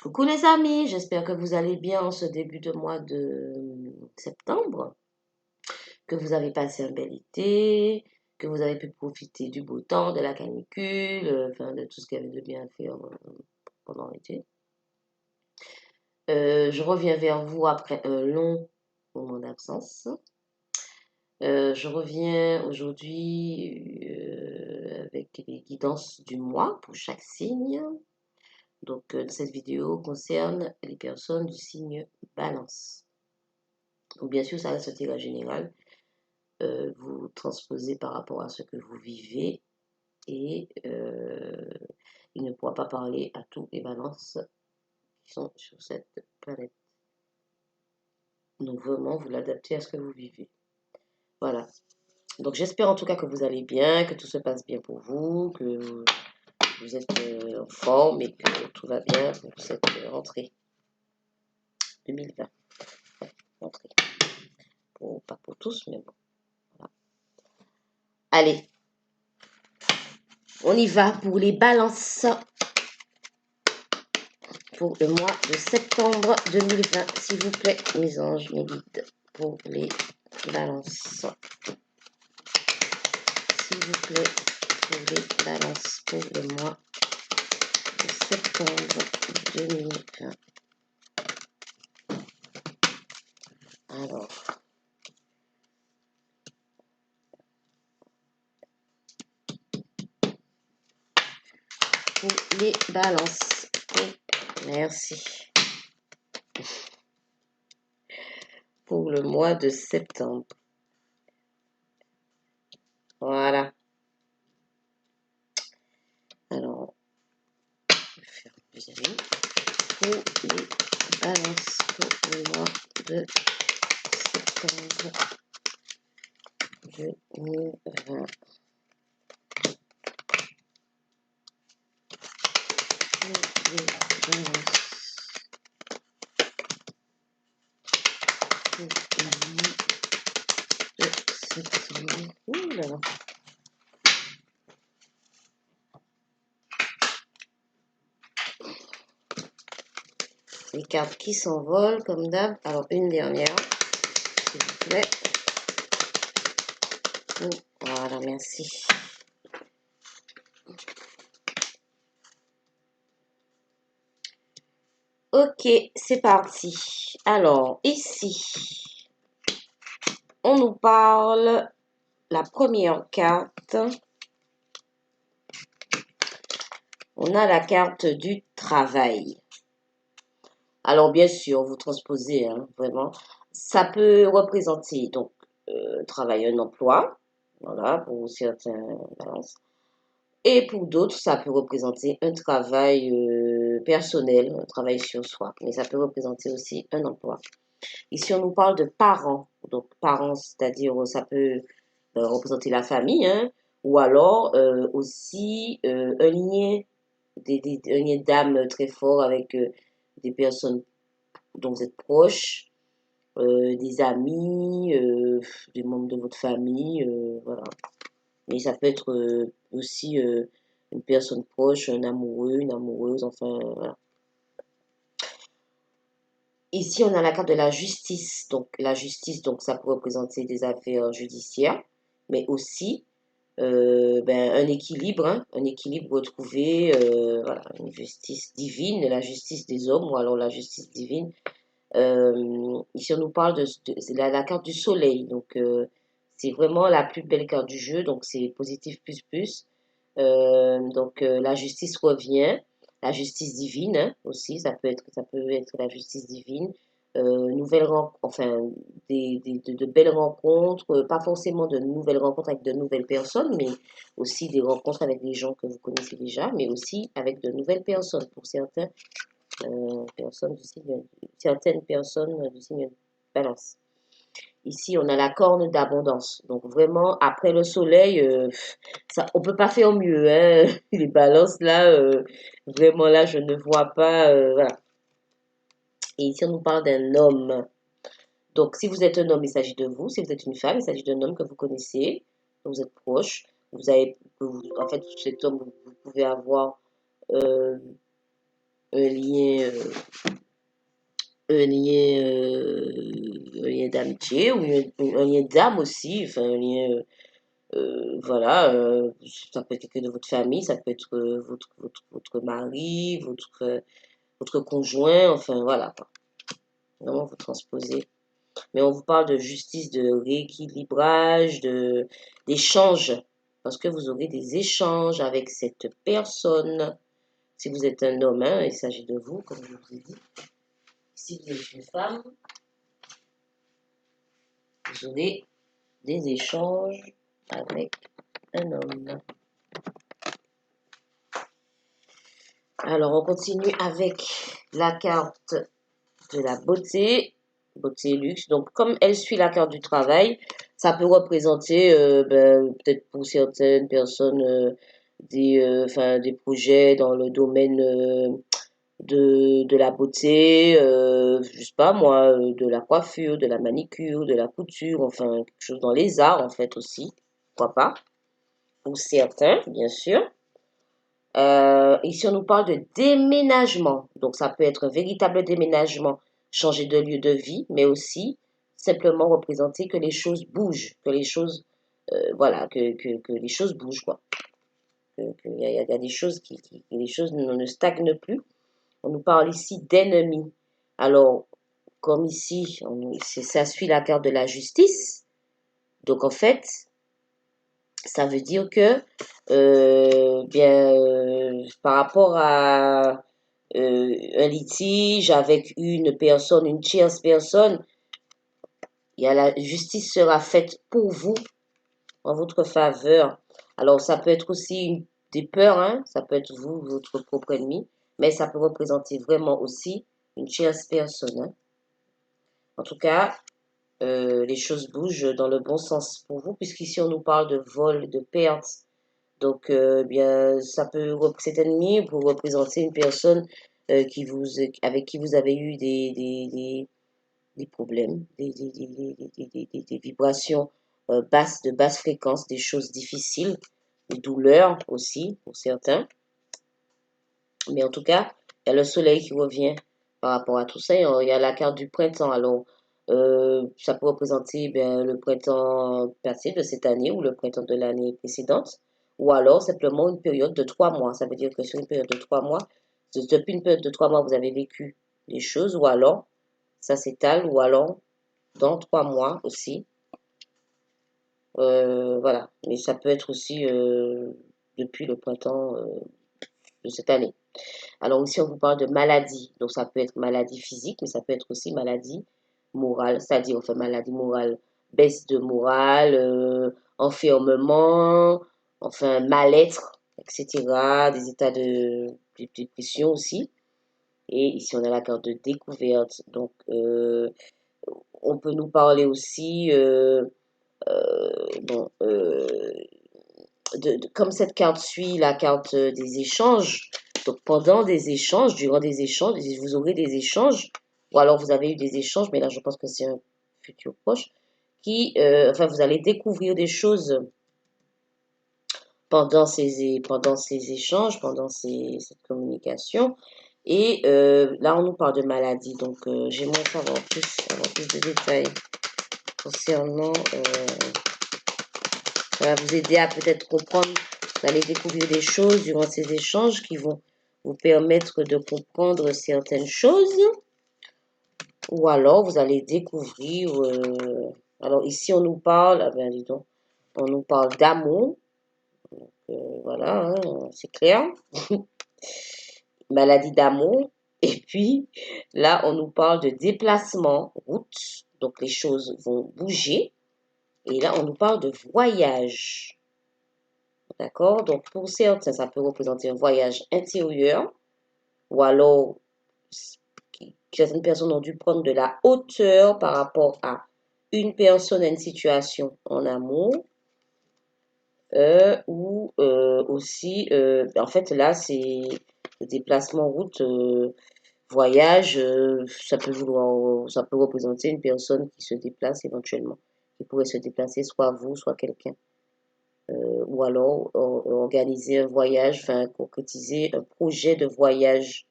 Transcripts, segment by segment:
Coucou les amis, j'espère que vous allez bien en ce début de mois de septembre, que vous avez passé un bel été, que vous avez pu profiter du beau temps, de la canicule, enfin de tout ce qu'il y avait de bien à faire pendant l'été. Je reviens vers vous après un long moment d'absence. Je reviens aujourd'hui avec les guidances du mois pour chaque signe. Donc, cette vidéo concerne les personnes du signe Balance. Donc, bien sûr, ça reste un tirage général. Vous transposez par rapport à ce que vous vivez et il ne pourra pas parler à tous les balances qui sont sur cette planète. Donc, vraiment, vous l'adaptez à ce que vous vivez. Voilà. Donc, j'espère en tout cas que vous allez bien, que tout se passe bien pour vous, que vous êtes en forme et que tout va bien pour cette rentrée 2020. Ouais, rentrée. Pas pour tous, mais bon. Voilà. Allez, on y va pour les balances pour le mois de septembre 2020. S'il vous plaît, mes anges, mes guides, pour les balances. S'il vous plaît, pour les balances pour le mois de septembre 2020. Alors, pour les balances. Merci. Pour le mois de septembre. Voilà. Alors, je vais faire plus amis. Pour les balances pour le mois de septembre 2020. Pour les balances pour le mois de septembre. Ouh là là. Les cartes qui s'envolent comme d'hab. Alors, une dernière, s'il vous plaît. Voilà, merci. Ok, c'est parti. Alors, ici, on nous parle, la première carte, on a la carte du travail. Alors, bien sûr, vous transposez, hein, vraiment. Ça peut représenter, donc, travail, un emploi, voilà, pour certains balances. Et pour d'autres, ça peut représenter un travail personnel, un travail sur soi. Mais ça peut représenter aussi un emploi. Ici, on nous parle de parents. Donc, parents, c'est-à-dire, ça peut représenter la famille, hein, ou alors aussi un lien d'âme très fort avec des personnes dont vous êtes proches, des amis, des membres de votre famille, voilà. Mais ça peut être aussi une personne proche, un amoureux, une amoureuse, enfin, voilà. Ici, on a la carte de la justice. Donc, la justice, donc, ça peut représenter des affaires judiciaires, mais aussi un équilibre, hein, un équilibre retrouvé, voilà, une justice divine, la justice des hommes, ou alors la justice divine. Ici, on nous parle c'est la carte du soleil. Donc, c'est vraiment la plus belle carte du jeu. Donc, c'est positif plus plus. La justice revient, la justice divine, hein, aussi, ça peut être la justice divine. Enfin, de belles rencontres, pas forcément de nouvelles rencontres avec de nouvelles personnes, mais aussi des rencontres avec des gens que vous connaissez déjà, mais aussi avec de nouvelles personnes pour certaines personnes du signe Balance. Ici, on a la corne d'abondance. Donc, vraiment, après le soleil, on ne peut pas faire mieux, hein. Les balances, là, vraiment, là, je ne vois pas. Voilà. Et ici, on nous parle d'un homme. Donc, si vous êtes un homme, il s'agit de vous. Si vous êtes une femme, il s'agit d'un homme que vous connaissez, que vous êtes proche. En fait, cet homme, vous pouvez avoir un lien, un lien d'amitié ou un lien d'âme aussi, enfin un lien, voilà, ça peut être quelqu'un de votre famille, ça peut être votre mari, votre conjoint, enfin voilà, quoi. Vraiment vous transposez. Mais on vous parle de justice, de rééquilibrage, d'échange, parce que vous aurez des échanges avec cette personne. Si vous êtes un homme, hein, il s'agit de vous, comme je vous ai dit. Si vous êtes une femme, vous aurez des échanges avec un homme. Alors, on continue avec la carte de la beauté, beauté et luxe. Donc, comme elle suit la carte du travail, ça peut représenter, peut-être pour certaines personnes, des projets dans le domaine de la beauté, je sais pas moi, de la coiffure, de la manicure, de la couture, enfin, quelque chose dans les arts, en fait, aussi. Pourquoi pas? Pour certains, bien sûr. Ici, on nous parle de déménagement. Donc, ça peut être un véritable déménagement, changer de lieu de vie, mais aussi simplement représenter que les choses bougent, que les choses, voilà, que les choses bougent, quoi. Il y a des choses les choses ne stagnent plus. On nous parle ici d'ennemis. Alors, comme ici, ça suit la carte de la justice. Donc, en fait, ça veut dire que, par rapport à un litige avec une personne, une tierce personne, la justice sera faite pour vous, en votre faveur. Alors, ça peut être aussi des peurs, hein, ça peut être vous, votre propre ennemi, mais ça peut représenter vraiment aussi une tierce personne, hein. En tout cas, les choses bougent dans le bon sens pour vous, puisqu'ici on nous parle de vol, de perte. Donc, bien, cet ennemi pour représenter une personne avec qui vous avez eu des problèmes, des vibrations basses, de basse fréquence, des choses difficiles, des douleurs aussi pour certains. Mais en tout cas, il y a le soleil qui revient par rapport à tout ça. Il y a la carte du printemps. Alors, ça peut représenter le printemps passé de cette année ou le printemps de l'année précédente. Ou alors simplement une période de 3 mois. Ça veut dire que sur une période de 3 mois, depuis une période de 3 mois, vous avez vécu des choses. Ou alors, ça s'étale. Ou alors, dans 3 mois aussi. Voilà. Mais ça peut être aussi depuis le printemps de cette année. Alors aussi, on vous parle de maladie. Donc, ça peut être maladie physique, mais ça peut être aussi maladie morale, c'est-à-dire, enfin, maladie morale, baisse de morale, enfermement, enfin, mal-être, etc., des états de dépression aussi. Et ici, on a la carte de découverte. Donc, on peut nous parler aussi, bon, comme cette carte suit la carte des échanges, donc pendant des échanges, durant des échanges, vous aurez des échanges, ou alors vous avez eu des échanges, mais là je pense que c'est un futur proche, enfin vous allez découvrir des choses pendant ces échanges, cette communication. Et là on nous parle de maladie, donc j'aimerais avoir plus de détails concernant... ça va vous aider à peut-être comprendre, vous allez découvrir des choses durant ces échanges qui vont vous permettre de comprendre certaines choses. Ou alors, vous allez découvrir... alors ici, on nous parle... Ah ben, dis donc, on nous parle d'amour. Voilà, hein, c'est clair. Maladie d'amour. Et puis, là, on nous parle de déplacement, route. Donc, les choses vont bouger. Et là, on nous parle de voyage. D'accord? Donc, pour certains, ça peut représenter un voyage intérieur ou alors certaines personnes ont dû prendre de la hauteur par rapport à une personne, à une situation en amour. Ou aussi, en fait, là, c'est le déplacement route, voyage, ça peut représenter une personne qui se déplace éventuellement, qui pourrait se déplacer, soit vous, soit quelqu'un. Ou alors organiser un voyage, enfin concrétiser un projet de voyage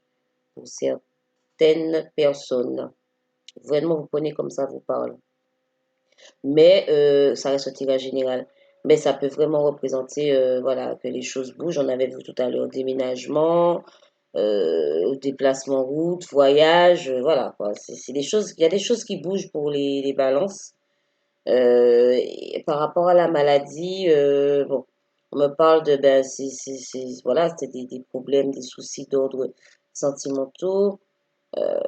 pour certaines personnes. Vraiment, vous prenez comme ça vous parle. Mais ça reste un tirage général. Mais ça peut vraiment représenter voilà, que les choses bougent. On avait vu tout à l'heure déménagement, déplacement route, voyage, voilà quoi. C'est des choses, il y a des choses qui bougent pour les balances. Et par rapport à la maladie, bon, on me parle de, ben, voilà, c'est des problèmes, des soucis d'ordre sentimentaux. En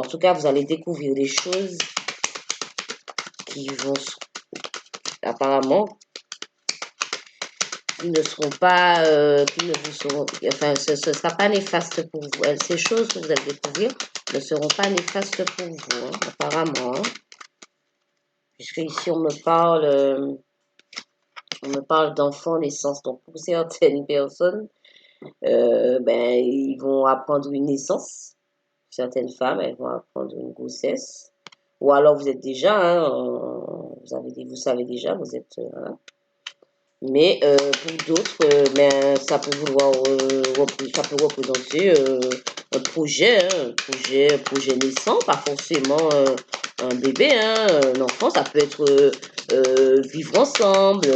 tout cas, vous allez découvrir des choses qui vont, apparemment, qui ne seront pas, qui ne vous seront, enfin, ce ne sera pas néfaste pour vous. Ces choses que vous allez découvrir ne seront pas néfastes pour vous, hein, apparemment. Hein. Puisque ici, on me parle d'enfants, naissance. Donc, pour certaines personnes, ben, ils vont apprendre une naissance. Certaines femmes, elles vont apprendre une grossesse. Ou alors, vous êtes déjà, hein, vous savez déjà, vous êtes, voilà. Mais pour d'autres, ben, ça peut ça peut représenter un projet, hein, un projet naissant, pas forcément un bébé, hein, un enfant. Ça peut être vivre ensemble,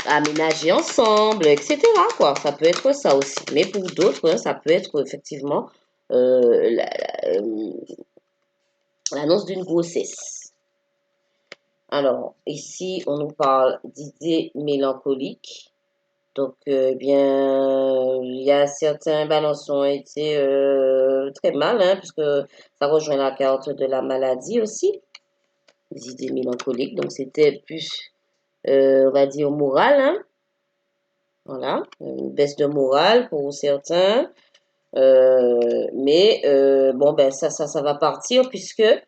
aménager ensemble, etc. Quoi. Ça peut être ça aussi. Mais pour d'autres, hein, ça peut être effectivement l'annonce d'une grossesse. Alors, ici, on nous parle d'idées mélancoliques. Donc, bien, il y a certains balances ont été très mal, hein, puisque ça rejoint la carte de la maladie aussi, des idées mélancoliques. Donc, c'était plus, on va dire, moral, hein. Voilà, une baisse de morale pour certains. Mais bon, ben ça va partir puisque là,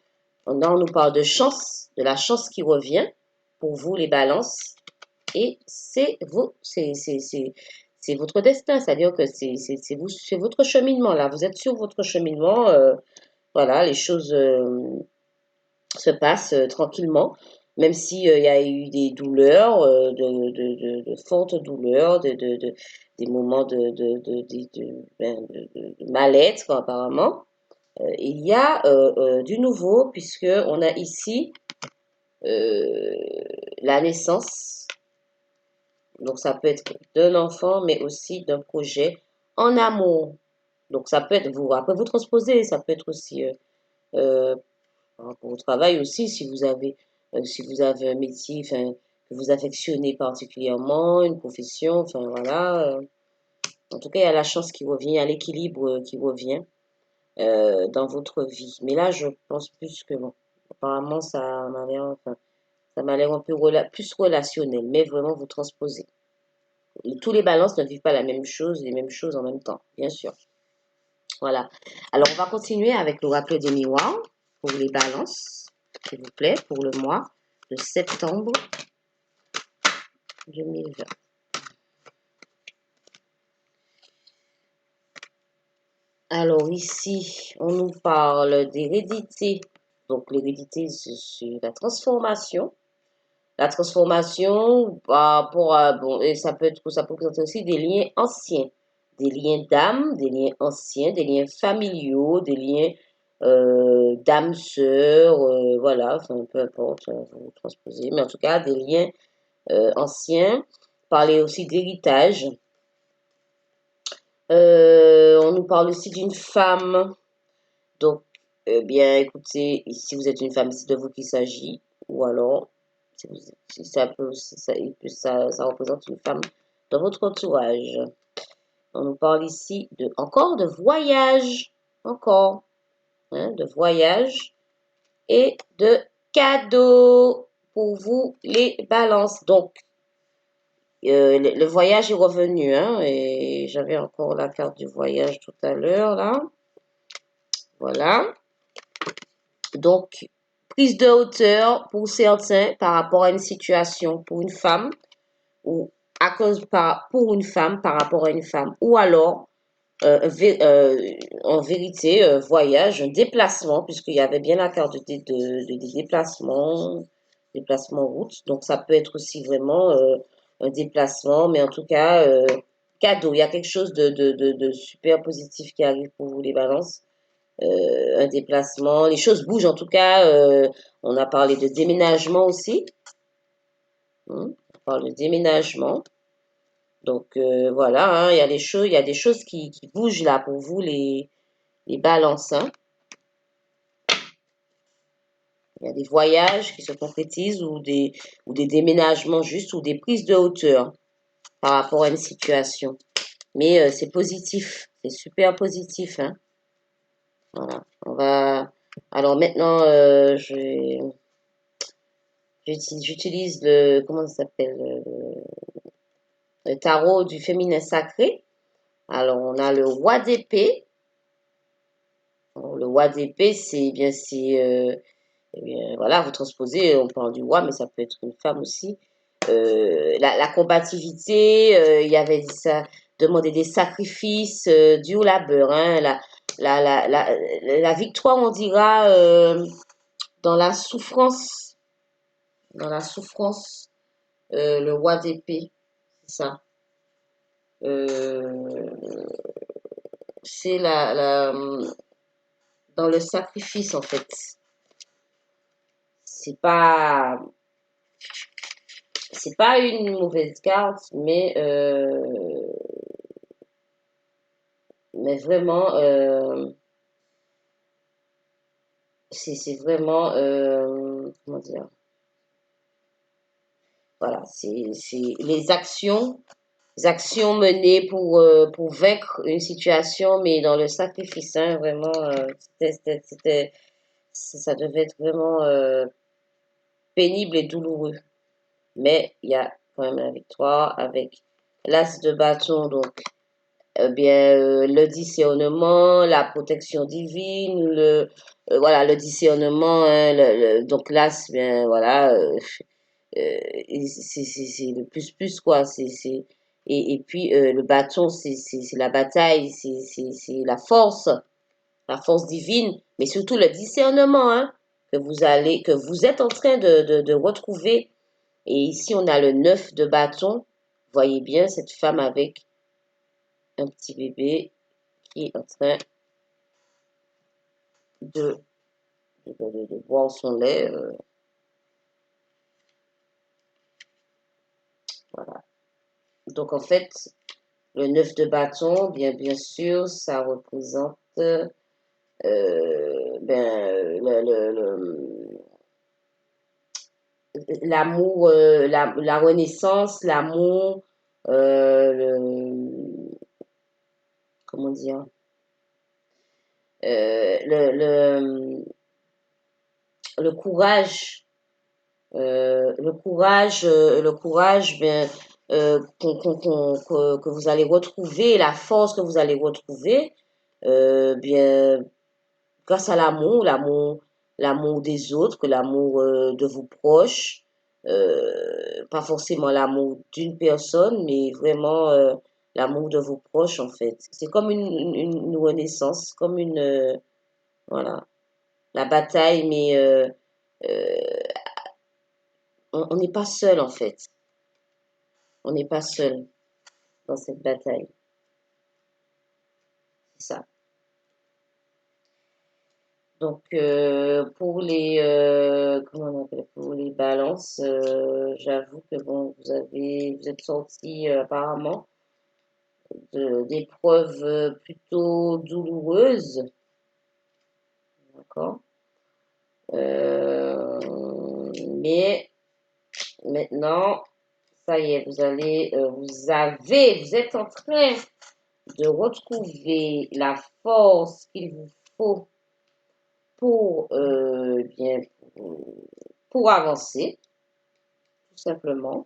on nous parle de chance, de la chance qui revient pour vous, les balances. Et c'est votre destin, c'est-à-dire que c'est votre cheminement là. Vous êtes sur votre cheminement. Voilà, les choses se passent tranquillement, même s'il y a eu des douleurs, de fortes douleurs, des moments de mal-être apparemment. Il y a du nouveau puisque on a ici euh, la naissance. Donc ça peut être d'un enfant, mais aussi d'un projet en amour. Donc ça peut être vous. Après vous transposez, ça peut être aussi euh, pour votre travail aussi, si vous avez un métier, enfin, que vous affectionnez particulièrement, une profession, enfin voilà. En tout cas, il y a la chance qui revient, il y a l'équilibre qui revient dans votre vie. Mais là, je pense plus que bon, apparemment, ça m'a l'air un peu plus relationnel, mais vraiment vous transposez. Et tous les balances ne vivent pas la même chose, les mêmes choses en même temps, bien sûr. Voilà. Alors, on va continuer avec l'oracle des miroirs pour les balances, s'il vous plaît, pour le mois de septembre 2020. Alors, ici, on nous parle d'hérédité. Donc, l'hérédité, c'est la transformation. La transformation, bon, et ça peut représenter aussi des liens anciens, des liens d'âme, des liens anciens, des liens familiaux, des liens d'âme sœur, voilà, enfin, peu importe, vous transposez, mais en tout cas, des liens anciens. Parler aussi d'héritage. On nous parle aussi d'une femme. Donc, bien, écoutez, si vous êtes une femme, c'est de vous qu'il s'agit, ou alors si ça peut, ça représente une femme dans votre entourage. On nous parle ici encore de voyage, encore, hein, de voyage et de cadeaux pour vous les balances. Donc, le voyage est revenu, hein, et j'avais encore la carte du voyage tout à l'heure, là. Voilà. Donc, prise de hauteur pour certains par rapport à une situation pour une femme ou pour une femme par rapport à une femme ou alors en vérité voyage, un déplacement puisqu'il y avait bien la carte des déplacement route donc ça peut être aussi vraiment un déplacement mais en tout cas cadeaux. Il y a quelque chose de super positif qui arrive pour vous, les balances. Un déplacement. Les choses bougent en tout cas. On a parlé de déménagement aussi. On parle de déménagement. Donc voilà, hein, il y a des choses qui bougent là pour vous, les balances. Hein. Il y a des voyages qui se concrétisent ou des déménagements juste ou des prises de hauteur par rapport à une situation. Mais c'est positif, c'est super positif. Hein. Voilà. On va. Alors maintenant, j'utilise le comment ça s'appelle le tarot du féminin sacré. Alors on a le roi d'épée. Le roi d'épée, eh bien, voilà, vous transposez, on parle du roi, mais ça peut être une femme aussi. La combativité, il y avait dit ça, demander des sacrifices, dû au labeur, hein, la victoire, on dira, dans la souffrance, dans la souffrance, le roi d'épée, c'est ça. Euh, c'est dans le sacrifice, en fait. C'est pas, c'est pas une mauvaise carte, mais vraiment, c'est vraiment, comment dire, voilà, c'est les actions menées pour vaincre une situation, mais dans le sacrifice, hein, vraiment, ça devait être vraiment pénible et douloureux. Mais il y a quand même la victoire avec l'as de bâton, donc bien le discernement, la protection divine, voilà le discernement, hein, donc là c'est bien voilà c'est le plus quoi, et puis le bâton c'est la bataille, c'est la force divine, mais surtout le discernement hein, que vous êtes en train de retrouver. Et ici on a le 9 de bâton. Voyez bien cette femme avec un petit bébé qui est en train de, de boire son lait. Voilà. Donc en fait, le 9 de bâton, bien sûr, ça représente l'amour, la renaissance, l'amour, comment dire, le courage. Le courage que vous allez retrouver, la force que vous allez retrouver, bien, grâce à l'amour des autres, que l'amour de vos proches, pas forcément l'amour d'une personne, mais vraiment l'amour de vos proches en fait. C'est comme une renaissance, comme voilà, la bataille, mais euh, on n'est pas seul en fait. On n'est pas seul dans cette bataille. C'est ça. Donc comment on appelle pour les balances, j'avoue que bon vous êtes sortis apparemment d'épreuves plutôt douloureuses, d'accord. Mais maintenant ça y est vous êtes en train de retrouver la force qu'il vous faut pour bien pour avancer, tout simplement.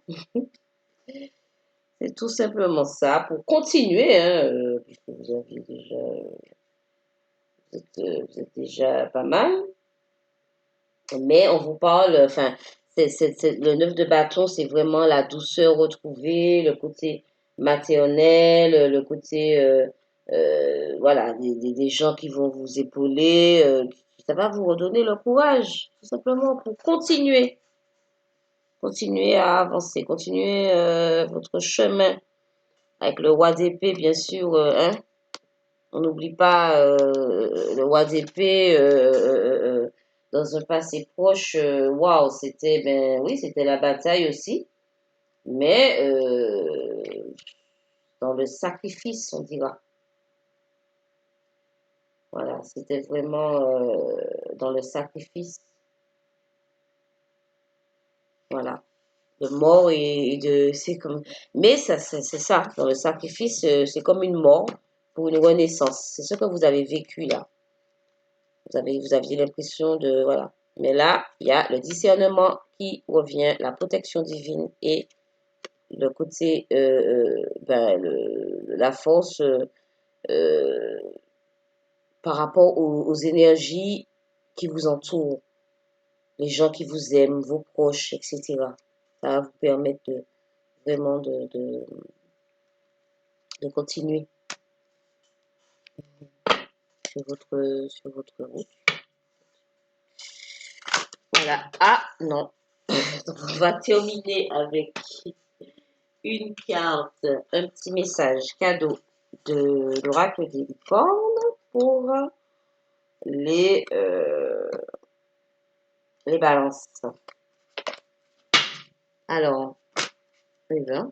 C'est tout simplement ça, pour continuer, hein, puisque vous êtes déjà pas mal. Mais on vous parle, enfin, le 9 de bâton, c'est vraiment la douceur retrouvée, le côté maternel, le côté, voilà, des gens qui vont vous épauler, ça va vous redonner le courage, tout simplement, pour continuer à avancer, continuer votre chemin avec le roi d'épée, bien sûr, hein. On n'oublie pas le roi d'épée dans un passé proche. Waouh, c'était, ben oui, c'était la bataille aussi, mais dans le sacrifice, on dira. Voilà, c'était vraiment dans le sacrifice. Voilà. De mort et de c'est comme mais ça c'est ça dans le sacrifice c'est comme une mort pour une renaissance, c'est ce que vous avez vécu là, vous aviez l'impression de voilà, mais là il y a le discernement qui revient, la protection divine et le côté ben, la force euh, par rapport aux énergies qui vous entourent, les gens qui vous aiment, vos proches, etc. Ça va vous permettre de vraiment de continuer sur votre route. Voilà. Ah non. Donc, on va terminer avec une carte, un petit message cadeau de l'oracle des licornes pour les, euh, les balances. Alors, eh ben,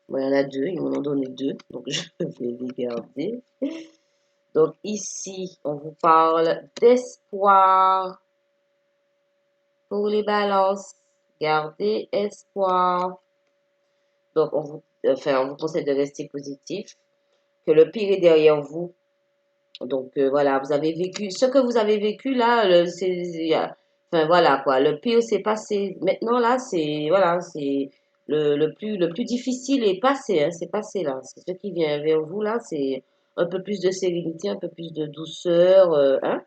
bon, il y en a deux, ils m'en ont donné deux, donc je vais les garder. Donc ici, on vous parle d'espoir pour les balances. Gardez espoir. Donc, on vous conseille de rester positif, que le pire est derrière vous. Donc, voilà, vous avez vécu, ce que vous avez vécu là, enfin, voilà, quoi, le pire s'est passé. Maintenant, là, c'est, voilà, c'est le plus difficile est passé, hein, c'est passé là. C'est ce qui vient vers vous là, c'est un peu plus de sérénité, un peu plus de douceur, hein.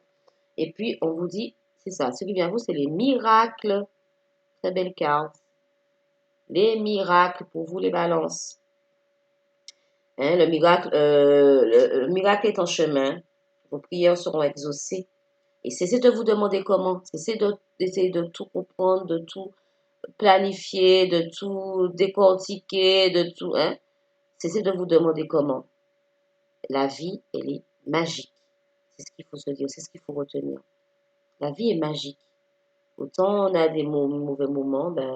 Et puis, on vous dit, c'est ça, ce qui vient à vous, c'est les miracles. Très belle carte. Les miracles pour vous, les balances. Hein, le miracle est en chemin. Vos prières seront exaucées. Et cessez de vous demander comment. D'essayer de tout comprendre, de tout planifier, de tout décortiquer, de tout. Hein. Cessez de vous demander comment. La vie, elle est magique. C'est ce qu'il faut se dire, c'est ce qu'il faut retenir. La vie est magique. Autant on a des mauvais moments, ben,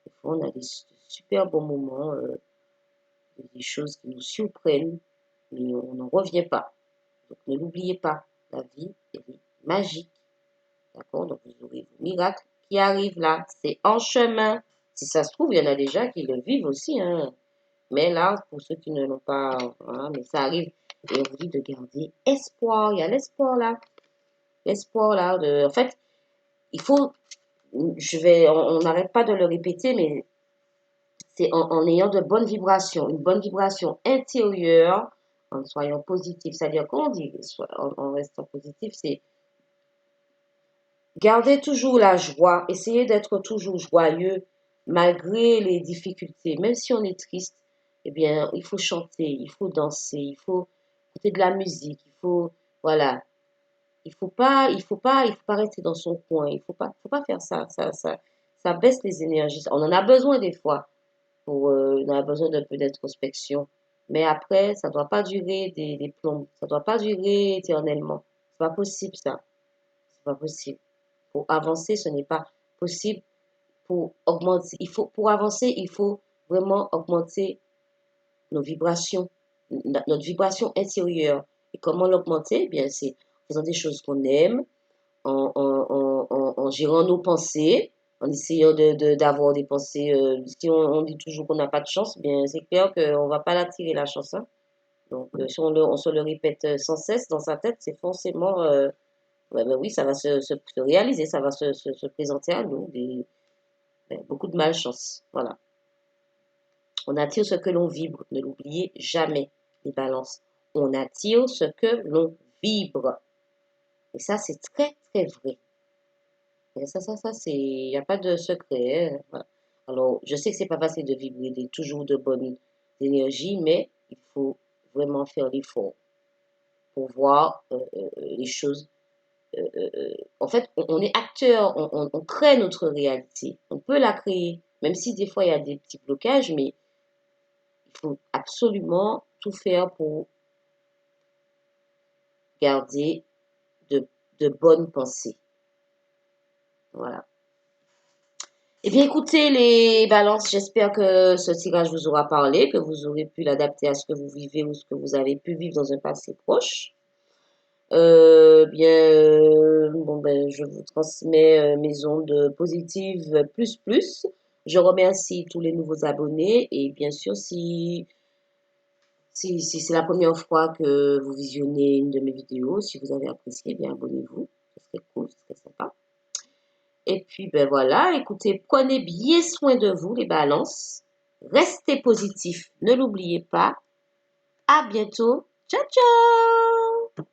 des fois on a des super bons moments, des choses qui nous surprennent, mais on n'en revient pas. Donc ne l'oubliez pas, la vie, elle est magique. D'accord? Donc vous aurez vos miracles qui arrivent là. C'est en chemin. Si ça se trouve, il y en a déjà qui le vivent aussi. Hein. Mais là, pour ceux qui ne l'ont pas, voilà, mais ça arrive. Et on vous dit de garder espoir. Il y a l'espoir là. L'espoir là. En fait, il faut, on n'arrête pas de le répéter, mais c'est en ayant de bonnes vibrations, une bonne vibration intérieure, en soyant positif. C'est-à-dire, quand on dit en restant positif, c'est garder toujours la joie, essayer d'être toujours joyeux malgré les difficultés. Même si on est triste, eh bien, il faut chanter, il faut danser, il faut écouter de la musique, il faut, voilà. Il faut pas rester dans son coin. Faut pas faire ça. Ça baisse les énergies. On en a besoin des fois. On a besoin d'un peu d'introspection. Mais après, ça ne doit pas durer des plombs. Ça ne doit pas durer éternellement. C'est pas possible, ça. C'est pas possible. Pour avancer, ce n'est pas possible. Pour augmenter, pour avancer, il faut vraiment augmenter nos vibrations, notre vibration intérieure. Et comment l'augmenter? Eh bien, c'est en faisant des choses qu'on aime, en gérant nos pensées, en essayant d'avoir des pensées. Si on dit toujours qu'on n'a pas de chance, bien c'est clair qu'on ne va pas l'attirer la chance. Hein. Donc, si on se le répète sans cesse dans sa tête, c'est forcément, ouais, ben oui, ça va se réaliser, ça va se présenter à nous, beaucoup de malchance. Voilà. On attire ce que l'on vibre, ne l'oubliez jamais, les balances. On attire ce que l'on vibre. Et ça, c'est très, très vrai. Et il n'y a pas de secret. Hein. Voilà. Alors, je sais que c'est pas facile de vibrer toujours de bonnes énergies, mais il faut vraiment faire l'effort pour voir les choses. En fait, on est acteur, on crée notre réalité. On peut la créer, même si des fois il y a des petits blocages, mais il faut absolument tout faire pour garder de, de bonnes pensées. Voilà. Eh bien, écoutez, les balances, j'espère que ce tirage vous aura parlé, que vous aurez pu l'adapter à ce que vous vivez ou ce que vous avez pu vivre dans un passé proche. Bon, ben, je vous transmets mes ondes positives plus plus. Je remercie tous les nouveaux abonnés et bien sûr, si c'est la première fois que vous visionnez une de mes vidéos, si vous avez apprécié, bien abonnez-vous. Ce serait cool, ce serait sympa. Et puis, ben voilà, écoutez, prenez bien soin de vous, les balances. Restez positifs, ne l'oubliez pas. À bientôt. Ciao, ciao!